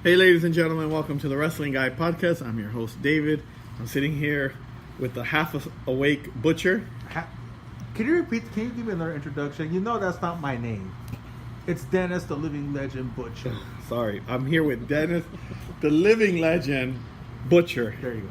Hey, ladies and gentlemen, welcome to the Wrestling Guy Podcast. I'm your host, David. I'm sitting here with the half-awake Butcher. Can you repeat? Can you give me another introduction? You know that's not my name. It's Dennis, the living legend Butcher. Sorry, I'm here with Dennis, the living legend Butcher. There you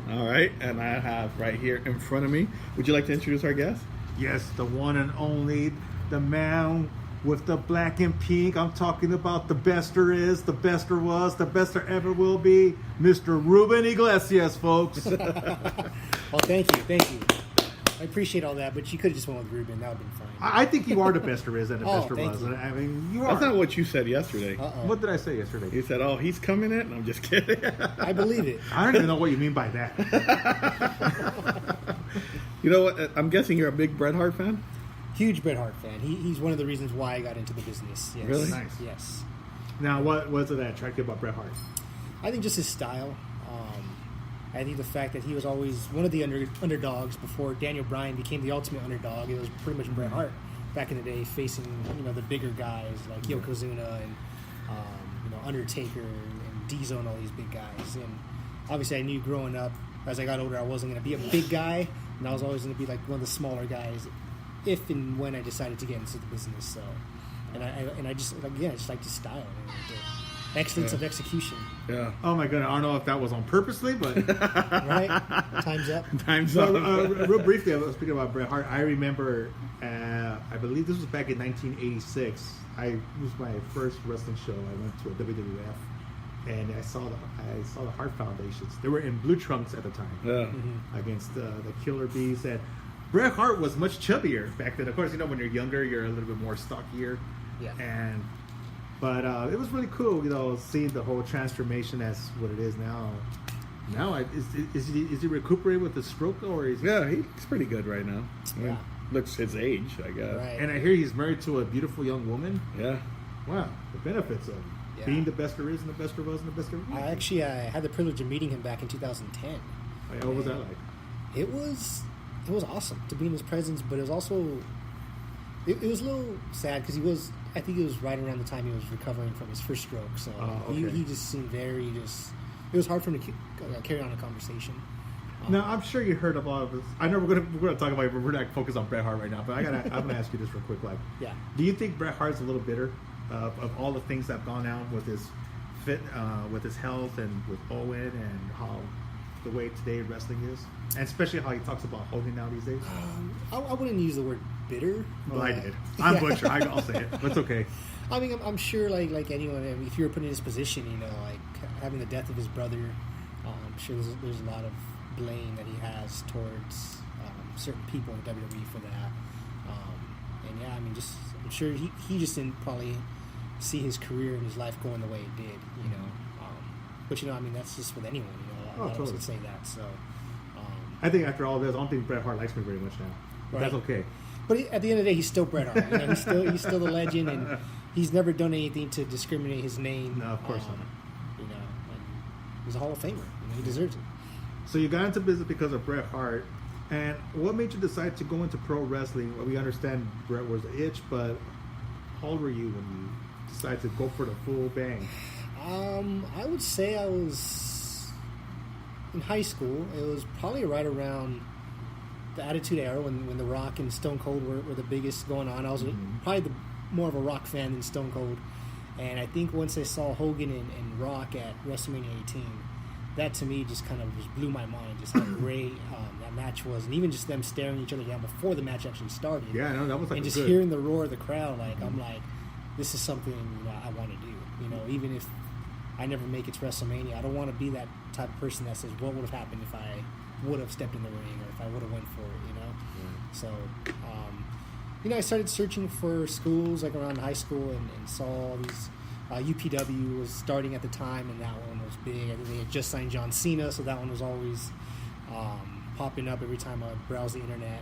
go. All right, and I have right here in front of me. Would you like to introduce our guest? Yes, the one and only, the man with the black and pink. I'm talking about the best there is, the best there was, the best there ever will be, Mr. Ruben Iglesias, folks. Well, thank you. I appreciate all that, but you could have just went with Ruben. That would have been fine. I think you are the best there is and the best there was. You. I mean, you are. That's not what you said yesterday. What did I say yesterday? You said, "Oh, he's coming in." I'm just kidding. I believe it. I don't even know what you mean by that. You know what? I'm guessing you're a big Bret Hart fan. Huge Bret Hart fan. He's one of the reasons why I got into the business. Yes. Really? Nice. Yes. Now, what was it that attracted you about Bret Hart? I think just his style. I think the fact that he was always one of the underdogs before Daniel Bryan became the ultimate underdog. It was pretty much Bret Hart back in the day, facing the bigger guys like Yokozuna and Undertaker and Diesel and all these big guys. And obviously, I knew growing up as I got older, I wasn't going to be a big guy, and I was always going to be like one of the smaller guys, if and when I decided to get into the business. So, and I just like his style. The excellence of execution. Yeah. Oh my goodness, I don't know if that was on purposely, but Right? Time's up. Time's up. real briefly, I was speaking about Bret Hart. I remember, I believe this was back in 1986. It was my first wrestling show. I went to a WWF, and I saw the Hart Foundations. They were in blue trunks at the time, Yeah. against the Killer Bees. And Bret Hart was much chubbier back then. Of course, when you're younger, you're a little bit more stockier. Yeah. But it was really cool, seeing the whole transformation as what it is now. Now, is he recuperating with the stroke, or is he? Yeah, he's pretty good right now. I mean, Yeah. looks his age, I guess. Right. And I hear he's married to a beautiful young woman. Yeah. Wow, the benefits of Yeah. being the best there is and the best there was and the best there will be. I had the privilege of meeting him back in 2010. What was that like? It was awesome to be in his presence, but it was also it was a little sad because I think it was right around the time he was recovering from his first stroke. So okay. he just seemed very it was hard for him to carry on a conversation. Now, I'm sure you heard of all of this. I know we're gonna talk about it, but we're not focused on Bret Hart right now. But I'm gonna ask you this real quick. Like, Yeah. do you think Bret Hart's a little bitter of all the things that have gone down with his with his health and with Owen and how the way today wrestling is, and especially how he talks about Hogan now these days? I wouldn't use the word bitter. Well, I but- did. I'm Yeah. Butcher. I'll say it. That's okay. I mean, I'm sure, like anyone, if you were put in his position, like having the death of his brother, I'm sure there's a lot of blame that he has towards certain people in WWE for that. And yeah, I mean, I'm sure he just didn't probably see his career and his life going the way it did, But I mean, that's just with anyone, A lot of us would say that. So, I think after all this, I don't think Bret Hart likes me very much now. But Right. that's okay. but at the end of the day, he's still Bret Hart. He's still the legend, and he's never done anything to discriminate his name. No, of course not. And he's a Hall of Famer. He deserves it. So you got into business because of Bret Hart, and what made you decide to go into pro wrestling? Well, we understand Bret was the itch, but how old were you when you decided to go for the full bang? I would say I was in high school. It was probably right around the Attitude Era when The Rock and Stone Cold were the biggest going on. I was probably more of a Rock fan than Stone Cold. And I think once I saw Hogan and Rock at WrestleMania 18, that to me just kind of just blew my mind, just how great that match was. And even just them staring each other down before the match actually started. Yeah, no, that was like and just good. hearing the roar of the crowd, I'm like, this is something I want to do. Even if I never make it to WrestleMania, I don't want to be that type of person that says, what would have happened if I would have stepped in the ring or if I would have went for it, So, I started searching for schools like around high school and saw all these. UPW was starting at the time, and that one was big. I think they had just signed John Cena, so that one was always popping up every time I browsed the internet.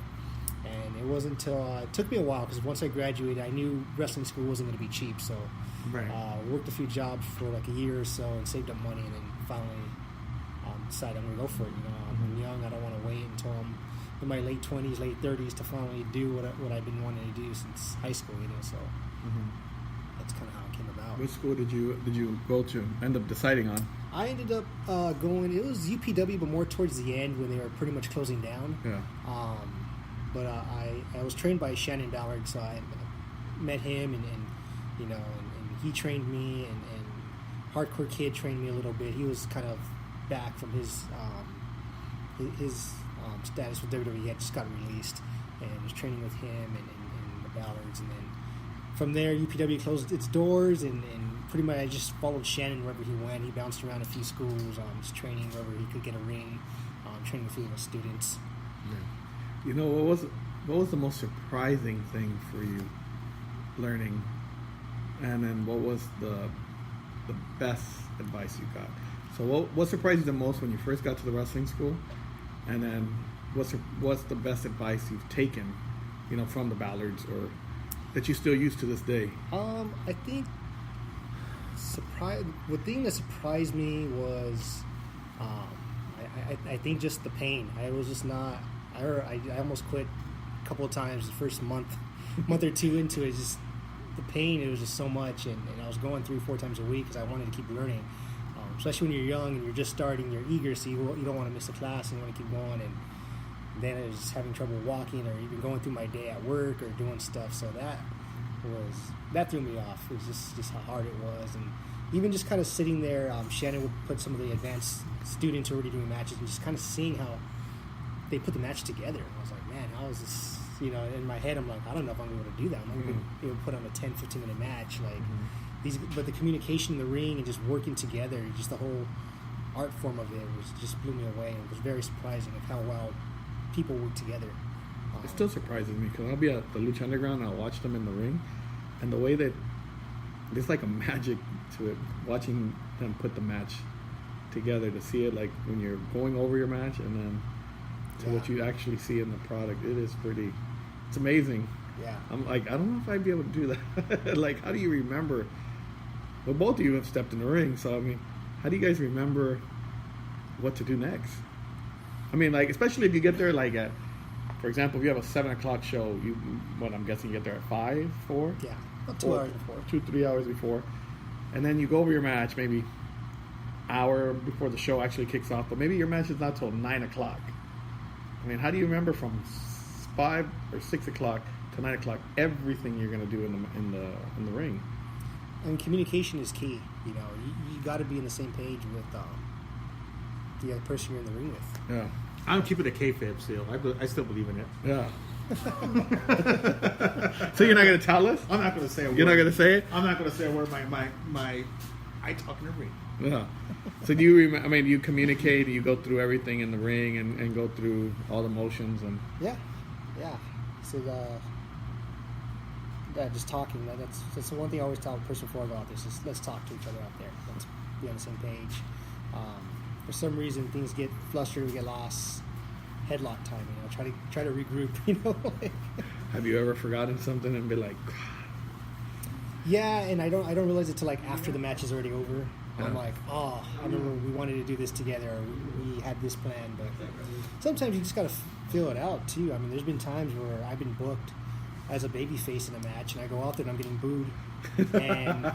And it wasn't until it took me a while because once I graduated, I knew wrestling school wasn't going to be cheap. So, Right. worked a few jobs for like a year or so and saved up money, and then finally decided I'm going to go for it. I'm young. I don't want to wait until I'm in my late 20s, late 30s to finally do what I've been wanting to do since high school. So that's kind of how it came about. What school did you go to? End up deciding on? I ended up going. It was UPW, but more towards the end when they were pretty much closing down. Yeah. But I was trained by Shannon Ballard, so I met him, and he trained me, and Hardcore Kid trained me a little bit. He was kind of back from his status with WWE. He had just got released, and was training with him and the Ballards, and then from there UPW closed its doors, and pretty much I just followed Shannon wherever he went. He bounced around a few schools, just training wherever he could get a ring, training a few of the students. Yeah. You know, what was the most surprising thing for you learning, and then what was the best advice you got? So what surprised you the most when you first got to the wrestling school, and then what's the best advice you've taken, from the Ballards, or that you still use to this day? I think the thing that surprised me was I think just the pain. I was just not. I almost quit a couple of times the first month or two into it. Just the pain. It was just so much, and I was going 3-4 times a week because I wanted to keep learning. Especially when you're young and you're just starting, you're eager, so you don't want to miss a class and you want to keep going. And then I was just having trouble walking, or even going through my day at work or doing stuff. So that threw me off. It was just how hard it was, and even just kind of sitting there. Shannon would put some of the advanced students already doing matches, and just kind of seeing how they put the match together. I was like, man, how is this? In my head, I'm like, I don't know if I'm able to do that. I'm not going to be able to put on a 10-15 minute match, like. But the communication in the ring and just working together, just the whole art form of it just blew me away. And it was very surprising of how well people work together. It still surprises me because I'll be at the Lucha Underground and I'll watch them in the ring, and the way that there's like a magic to it, watching them put the match together, to see it like when you're going over your match and then to what you actually see in the product. It's amazing. Yeah. I'm like, I don't know if I'd be able to do that. Like, how do you remember? Well, both of you have stepped in the ring, so I mean, how do you guys remember what to do next? I mean, like, especially if you get there, like, for example, if you have a 7 o'clock show, I'm guessing you get there at 5, 4? Yeah, about 2 hours before. 2-3 hours before. And then you go over your match maybe hour before the show actually kicks off, but maybe your match is not till 9 o'clock. I mean, how do you remember from 5 or 6 o'clock to 9 o'clock everything you're going to do in the ring? And communication is key. You got to be on the same page with the other person you're in the ring with. Yeah. I'm keeping a kayfabe still. I still believe in it. Yeah. So you're not going to tell us? I'm not going to say a word. You're not going to say it? I'm not going to say a word. I talk in the ring. Yeah. So do you communicate, you go through everything in the ring and go through all the motions and... Yeah. So just talking. That's the one thing I always tell a person before I go out there. Is let's talk to each other out there. Let's be on the same page. For some reason, things get flustered, we get lost. Headlock time. Try to regroup. Have you ever forgotten something and be like? Yeah, and I don't realize it till like after the match is already over. Yeah. I'm like, I remember we wanted to do this together, or we had this plan. But sometimes you just gotta feel it out too. I mean, there's been times where I've been booked as a babyface in a match, and I go out there and I'm getting booed, and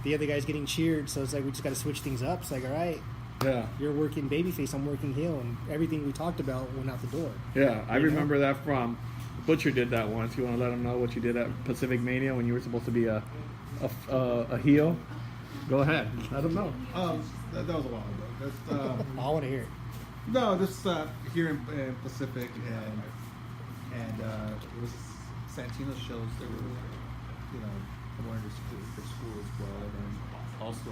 the other guy's getting cheered. So it's like we just got to switch things up. It's like, all right, yeah, you're working babyface, I'm working heel, and everything we talked about went out the door. Yeah, I remember that from Butcher did that once. You want to let him know what you did at Pacific Mania when you were supposed to be a heel? Go ahead, let him know. That was a while ago. I want to hear it. No, this here in Pacific, and it was Santino's shows. They were, I wanted for school as well, and also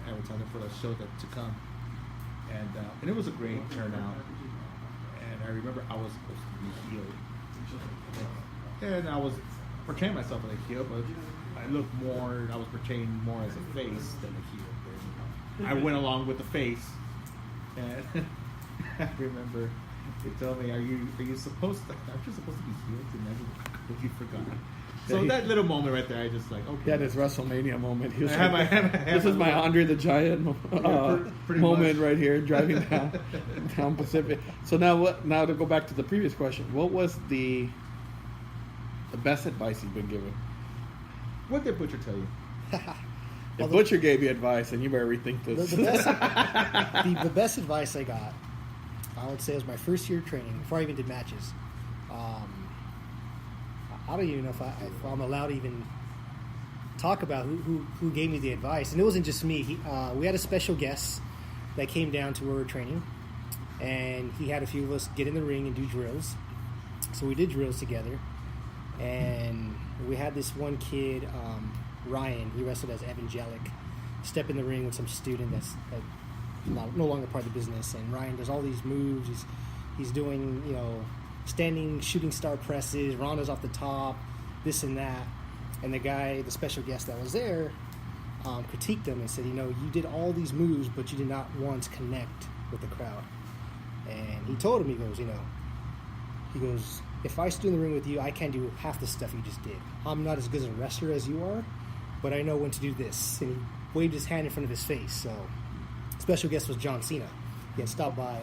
advertising for the show to come. And it was a great turnout. And I remember I was supposed to be heel, and I was portraying myself as a heel, but I was portraying more as a face than a heel. I went along with the face, and I remember they told me, "Are you supposed to? Aren't you supposed to be healed tonight? But you forgot." So that little moment right there, I just like, okay. He had his WrestleMania moment. He was this is my Andre the Giant moment right here, driving down Pacific. So now to go back to the previous question, what was the best advice you've been given? What did Butcher tell you? If Butcher gave you advice, and you better rethink this. The best advice I got, I would say, was my first year of training before I even did matches. I don't even know if I'm allowed to even talk about who gave me the advice. And it wasn't just me. We had a special guest that came down to where we were training, and he had a few of us get in the ring and do drills. So we did drills together, and we had this one kid, Ryan. He wrestled as Evangelic. Step in the ring with some student that's no longer part of the business, and Ryan does all these moves. He's doing, standing shooting star presses, rondas off the top, this and that. And the special guest that was there, critiqued him and said, you did all these moves, but you did not once connect with the crowd. And he told him, he goes, if I stood in the ring with you, I can't do half the stuff you just did. I'm not as good as a wrestler as you are, but I know when to do this. And he waved his hand in front of his face. So, special guest was John Cena. He had stopped by,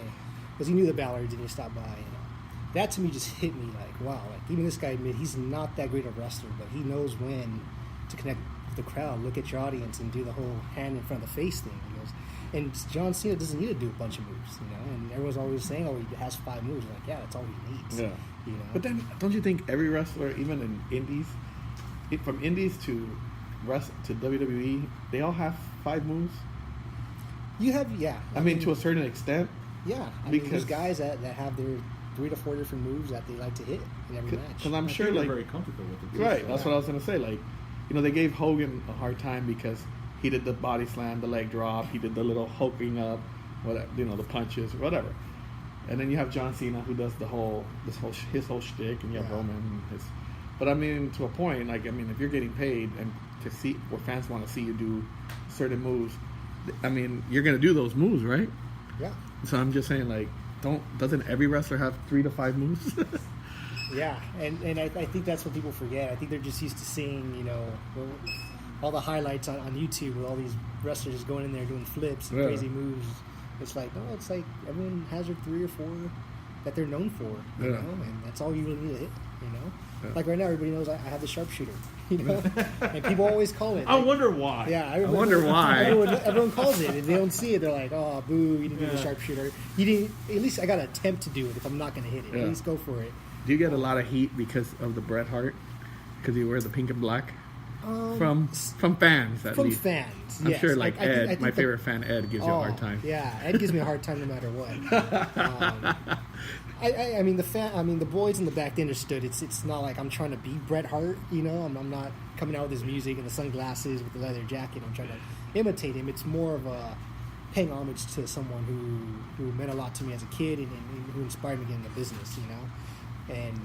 because he knew the Ballards, and he stopped by. That to me just hit me like, wow. Like, even this guy admitted he's not that great a wrestler, but he knows when to connect with the crowd, look at your audience, and do the whole hand in front of the face thing. He goes, and John Cena doesn't need to do a bunch of moves, And everyone's always saying, oh, he has 5 moves. I'm like, yeah, that's all he needs. Yeah. But then, don't you think every wrestler, even in indies, from indies to WWE, they all have 5 moves? You have, yeah. I mean, to a certain extent. Yeah. Because there's guys that have their 3 to 4 different moves that they like to hit in every match. Because I'm sure, they're very comfortable with it. Right, so. That's what I was going to say. Like, they gave Hogan a hard time because he did the body slam, the leg drop, he did the little hulking up, whatever, the punches, whatever. And then you have John Cena, who does his whole shtick, and you have Roman. But I mean, to a point, if you're getting paid and to see where fans want to see you do certain moves, I mean, you're going to do those moves, right? Yeah. So I'm just saying, like, doesn't every wrestler have 3 to 5 moves? Yeah, and I think that's what people forget. I think they're just used to seeing, all the highlights on YouTube with all these wrestlers just going in there doing flips and crazy moves. It's like, no, it's like everyone has their 3 or 4 that they're known for, you know, and that's all you really need to hit, Yeah. Like right now, everybody knows I have the sharpshooter, and people always call it. I wonder why. Yeah, I wonder why. Everyone calls it. If they don't see it, they're like, oh, boo, you didn't do the sharpshooter. You didn't. At least I got to attempt to do it if I'm not going to hit it. At least go for it. Do you get a lot of heat because of the Bret Hart? Because you wear the pink and black? From fans, at least. From fans, I'm yes. sure, like I Ed, think my favorite fan, Ed, gives you a hard time. Yeah, Ed gives me a hard time no matter what. I mean, the boys in the back, they understood. It's not like I'm trying to be Bret Hart, I'm not coming out with his music and the sunglasses with the leather jacket. I'm trying to imitate him. It's more of a paying homage to someone who meant a lot to me as a kid and who inspired me to get in the business, And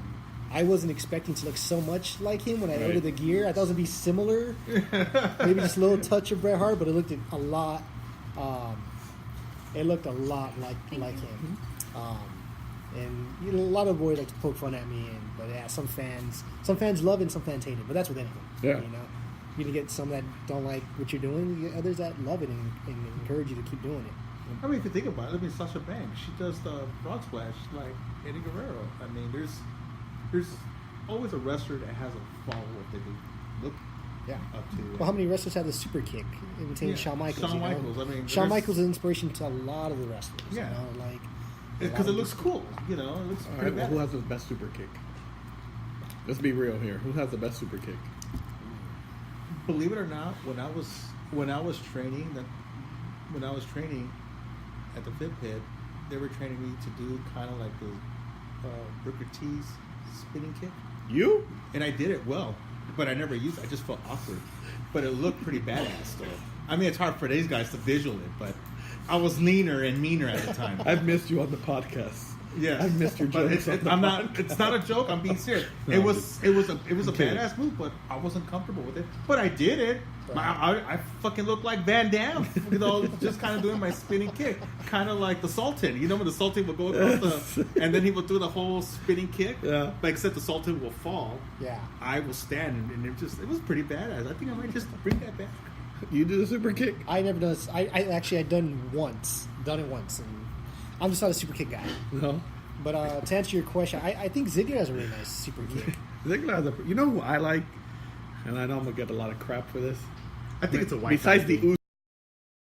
I wasn't expecting to look so much like him when I ordered the gear. I thought it was going to be similar. Maybe just a little touch of Bret Hart, but it looked a lot like him. And a lot of boys like to poke fun at me, but yeah, some fans love it and some fans hate it. But that's with anything. Yeah. You can get some that don't like what you're doing. You get others that love it and encourage you to keep doing it. I mean, if you think about it, Sasha Banks, she does the frog splash like Eddie Guerrero. I mean, there's always a wrestler that has a follower that they look up to. Well, how many wrestlers have the super kick? Imitating Shawn Michaels. I mean, Shawn Michaels is an inspiration to a lot of the wrestlers. Yeah. Like because it looks cool. It looks pretty bad. Who has the best super kick? Let's be real here. Who has the best super kick? Believe it or not, when I was training at the Fit Pit, they were training me to do kind of like the Booker T's spinning kick. You? And I did it well, but I never used it. I just felt awkward. But it looked pretty badass though. I mean, it's hard for these guys to visual it, but I was leaner and meaner at the time. I've missed you on the podcast. Yeah, I've missed your jokes. It's not a joke. I'm being serious. No, it was a badass move, but I wasn't comfortable with it. But I did it. I fucking looked like Van Damme, just kind of doing my spinning kick, kind of like the Sultan. When the Sultan would go across and then he would do the whole spinning kick. Yeah. But except the Sultan will fall. Yeah. I will stand, and it was pretty badass. I think I might just bring that back. You do the super kick? I never done this. I done it once, and I'm just not a super kick guy. No. But to answer your question, I think Ziggler has a really nice super kick. Ziggler has who I like, and I know I'm going to get a lot of crap for this. I think it's a white Besides guy the thing.